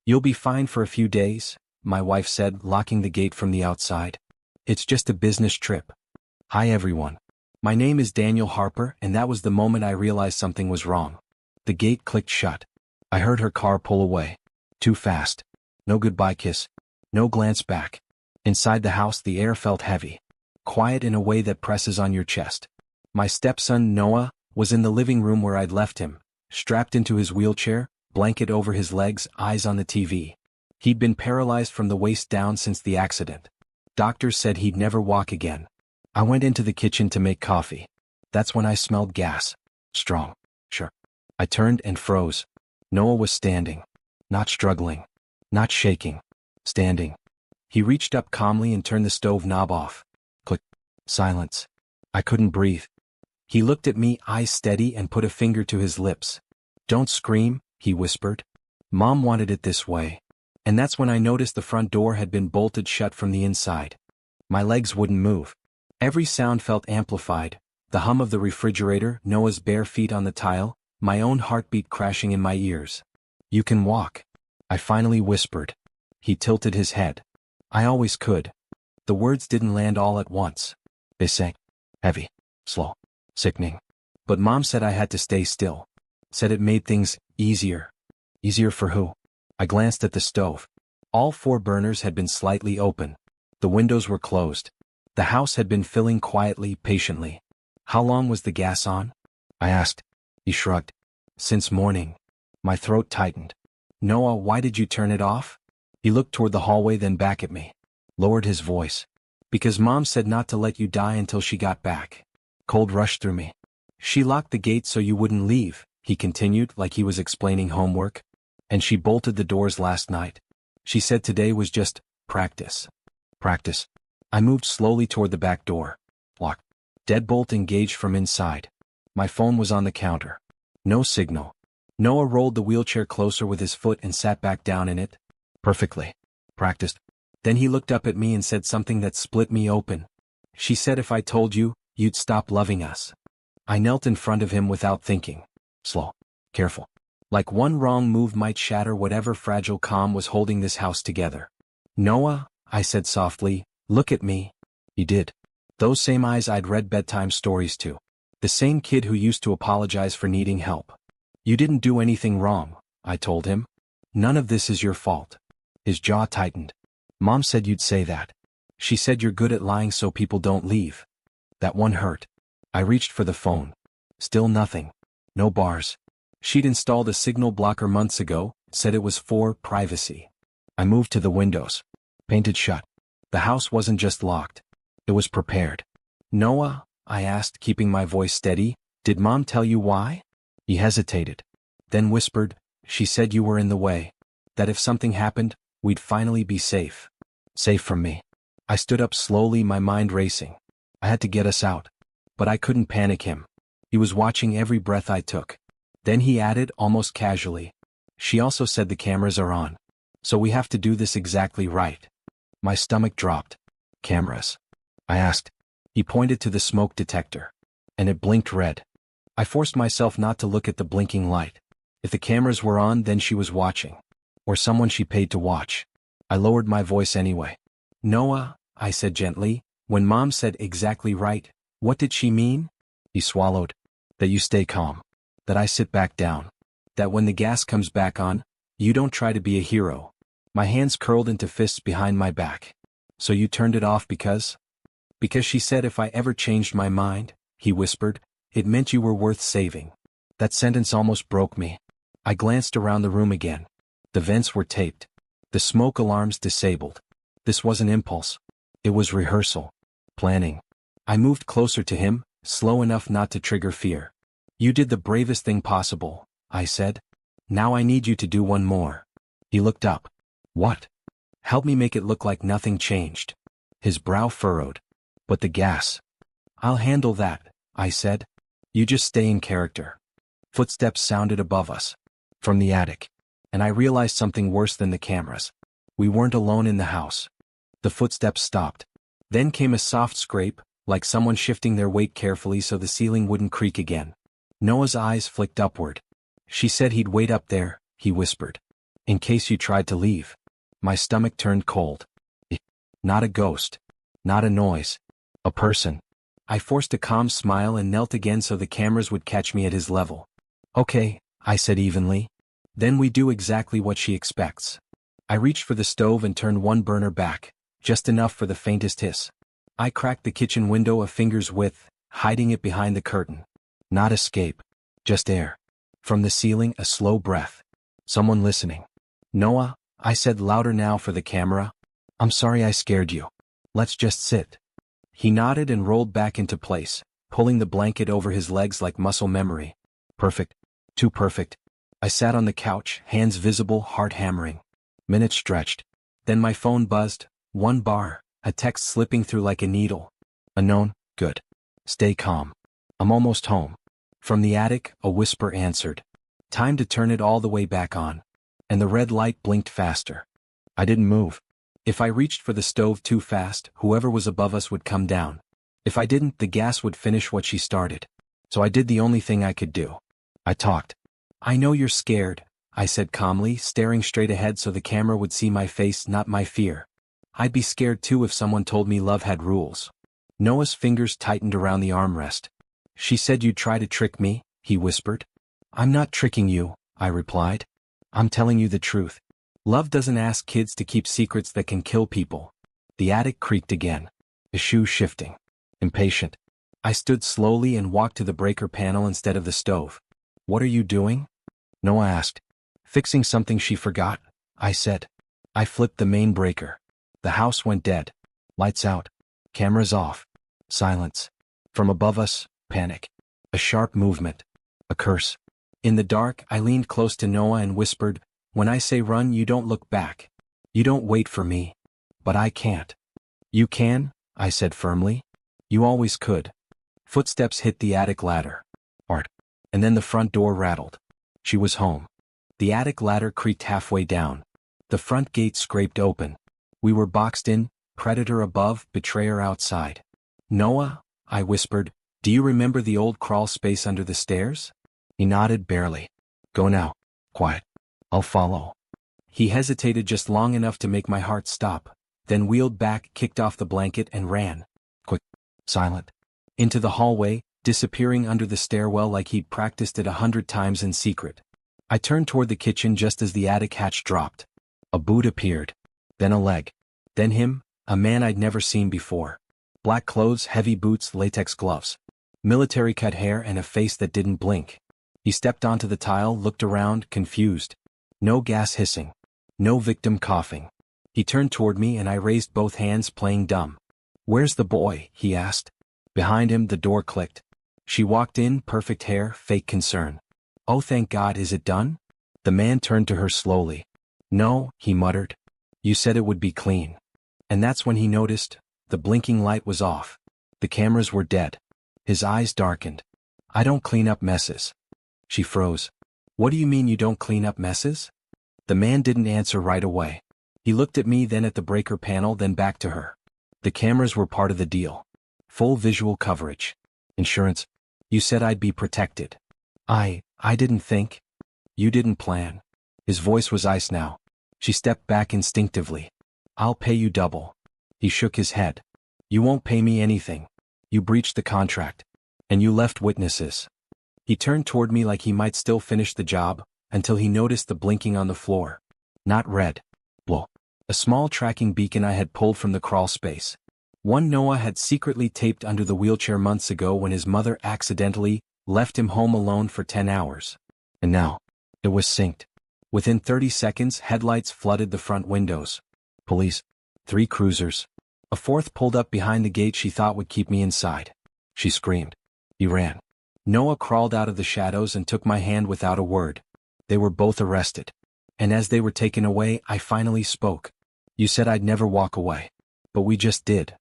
"You'll be fine for a few days," my wife said, locking the gate from the outside. "It's just a business trip." "Hi everyone. My name is Daniel Harper," and that was the moment I realized something was wrong. The gate clicked shut. I heard her car pull away. Too fast. No goodbye kiss. No glance back. Inside the house the air felt heavy. Quiet in a way that presses on your chest. My stepson, Noah, was in the living room where I'd left him, strapped into his wheelchair, blanket over his legs, eyes on the TV. He'd been paralyzed from the waist down since the accident. Doctors said he'd never walk again. I went into the kitchen to make coffee. That's when I smelled gas. Strong. Sure. I turned and froze. Noah was standing. Not struggling. Not shaking. Standing. He reached up calmly and turned the stove knob off. Click. Silence. I couldn't breathe. He looked at me, eyes steady, and put a finger to his lips. "Don't scream," he whispered. "Mom wanted it this way." And that's when I noticed the front door had been bolted shut from the inside. My legs wouldn't move. Every sound felt amplified. The hum of the refrigerator, Noah's bare feet on the tile, my own heartbeat crashing in my ears. "You can walk," I finally whispered. He tilted his head. I always could. The words didn't land all at once. They sang. Heavy. Slow. Sickening. But Mom said I had to stay still. Said it made things easier. Easier for who? I glanced at the stove. All 4 burners had been slightly open. The windows were closed. The house had been filling quietly, patiently. "How long was the gas on?" I asked. He shrugged. "Since morning." My throat tightened. "Noah, why did you turn it off?" He looked toward the hallway, then back at me. Lowered his voice. "Because Mom said not to let you die until she got back." Cold rushed through me. "She locked the gate so you wouldn't leave," he continued like he was explaining homework. "And she bolted the doors last night. She said today was just practice." Practice. I moved slowly toward the back door. Locked. Deadbolt engaged from inside. My phone was on the counter. No signal. Noah rolled the wheelchair closer with his foot and sat back down in it. Perfectly. Practiced. Then he looked up at me and said something that split me open. "She said if I told you, you'd stop loving us." I knelt in front of him without thinking. Slow. Careful. Like one wrong move might shatter whatever fragile calm was holding this house together. "Noah," I said softly, "look at me." He did. Those same eyes I'd read bedtime stories to. The same kid who used to apologize for needing help. "You didn't do anything wrong," I told him. "None of this is your fault." His jaw tightened. "Mom said you'd say that. She said you're good at lying so people don't leave." That one hurt. I reached for the phone. Still nothing. No bars. She'd installed a signal blocker months ago, said it was for privacy. I moved to the windows. Painted shut. The house wasn't just locked. It was prepared. "Noah," I asked, keeping my voice steady, "did Mom tell you why?" He hesitated. Then whispered, "She said you were in the way. That if something happened, we'd finally be safe." Safe from me. I stood up slowly, my mind racing. I had to get us out. But I couldn't panic him. He was watching every breath I took. Then he added, almost casually, "She also said the cameras are on. So we have to do this exactly right." My stomach dropped. "Cameras?" I asked. He pointed to the smoke detector. And it blinked red. I forced myself not to look at the blinking light. If the cameras were on, then she was watching. Or someone she paid to watch. I lowered my voice anyway. "Noah," I said gently, "when Mom said exactly right, what did she mean?" He swallowed. "That you stay calm. That I sit back down. That when the gas comes back on, you don't try to be a hero." My hands curled into fists behind my back. "So you turned it off because?" "Because she said if I ever changed my mind," he whispered, "it meant you were worth saving." That sentence almost broke me. I glanced around the room again. The vents were taped. The smoke alarms disabled. This wasn't impulse. It was rehearsal. Planning. I moved closer to him, slow enough not to trigger fear. "You did the bravest thing possible," I said. "Now I need you to do one more." He looked up. "What?" "Help me make it look like nothing changed." His brow furrowed. "But the gas." "I'll handle that," I said. "You just stay in character." Footsteps sounded above us. From the attic. And I realized something worse than the cameras. We weren't alone in the house. The footsteps stopped. Then came a soft scrape, like someone shifting their weight carefully so the ceiling wouldn't creak again. Noah's eyes flicked upward. "She said he'd wait up there," he whispered. In case you tried to leave. My stomach turned cold. Not a ghost. Not a noise. A person. I forced a calm smile and knelt again so the cameras would catch me at his level. Okay, I said evenly. Then we do exactly what she expects. I reached for the stove and turned one burner back, just enough for the faintest hiss. I cracked the kitchen window a finger's width, hiding it behind the curtain. Not escape. Just air. From the ceiling, a slow breath. Someone listening. Noah, I said louder now for the camera. I'm sorry I scared you. Let's just sit. He nodded and rolled back into place, pulling the blanket over his legs like muscle memory. Perfect. Too perfect. I sat on the couch, hands visible, heart hammering. Minutes stretched. Then my phone buzzed. One bar, a text slipping through like a needle. Unknown, good. Stay calm. I'm almost home. From the attic, a whisper answered. Time to turn it all the way back on. And the red light blinked faster. I didn't move. If I reached for the stove too fast, whoever was above us would come down. If I didn't, the gas would finish what she started. So I did the only thing I could do. I talked. I know you're scared, I said calmly, staring straight ahead so the camera would see my face, not my fear. I'd be scared too if someone told me love had rules. Noah's fingers tightened around the armrest. She said you'd try to trick me, he whispered. I'm not tricking you, I replied. I'm telling you the truth. Love doesn't ask kids to keep secrets that can kill people. The attic creaked again. The shoe shifting. Impatient. I stood slowly and walked to the breaker panel instead of the stove. What are you doing? Noah asked. Fixing something she forgot, I said. I flipped the main breaker. The house went dead. Lights out. Cameras off. Silence. From above us, panic. A sharp movement. A curse. In the dark, I leaned close to Noah and whispered, when I say run, you don't look back. You don't wait for me. But I can't. You can, I said firmly. You always could. Footsteps hit the attic ladder. Art. And then the front door rattled. She was home. The attic ladder creaked halfway down. The front gate scraped open. We were boxed in, predator above, betrayer outside. Noah, I whispered, do you remember the old crawl space under the stairs? He nodded barely. Go now. Quiet. I'll follow. He hesitated just long enough to make my heart stop, then wheeled back, kicked off the blanket and ran. Quick. Silent. Into the hallway, disappearing under the stairwell like he'd practiced it 100 times in secret. I turned toward the kitchen just as the attic hatch dropped. A boot appeared. Then a leg. Then him, a man I'd never seen before. Black clothes, heavy boots, latex gloves. Military-cut hair and a face that didn't blink. He stepped onto the tile, looked around, confused. No gas hissing. No victim coughing. He turned toward me and I raised both hands, playing dumb. Where's the boy? He asked. Behind him, the door clicked. She walked in, perfect hair, fake concern. Oh, thank God, is it done? The man turned to her slowly. No, he muttered. You said it would be clean. And that's when he noticed. The blinking light was off. The cameras were dead. His eyes darkened. I don't clean up messes. She froze. What do you mean you don't clean up messes? The man didn't answer right away. He looked at me, then at the breaker panel, then back to her. The cameras were part of the deal. Full visual coverage. Insurance. You said I'd be protected. I didn't think. You didn't plan. His voice was ice now. She stepped back instinctively. I'll pay you double. He shook his head. You won't pay me anything. You breached the contract. And you left witnesses. He turned toward me like he might still finish the job, until he noticed the blinking on the floor. Not red. Blue. A small tracking beacon I had pulled from the crawl space. One Noah had secretly taped under the wheelchair months ago when his mother accidentally left him home alone for 10 hours. And now, it was synced. Within 30 seconds, headlights flooded the front windows. Police. 3 cruisers. A 4th pulled up behind the gate she thought would keep me inside. She screamed. He ran. Noah crawled out of the shadows and took my hand without a word. They were both arrested. And as they were taken away, I finally spoke. You said I'd never walk away. But we just did.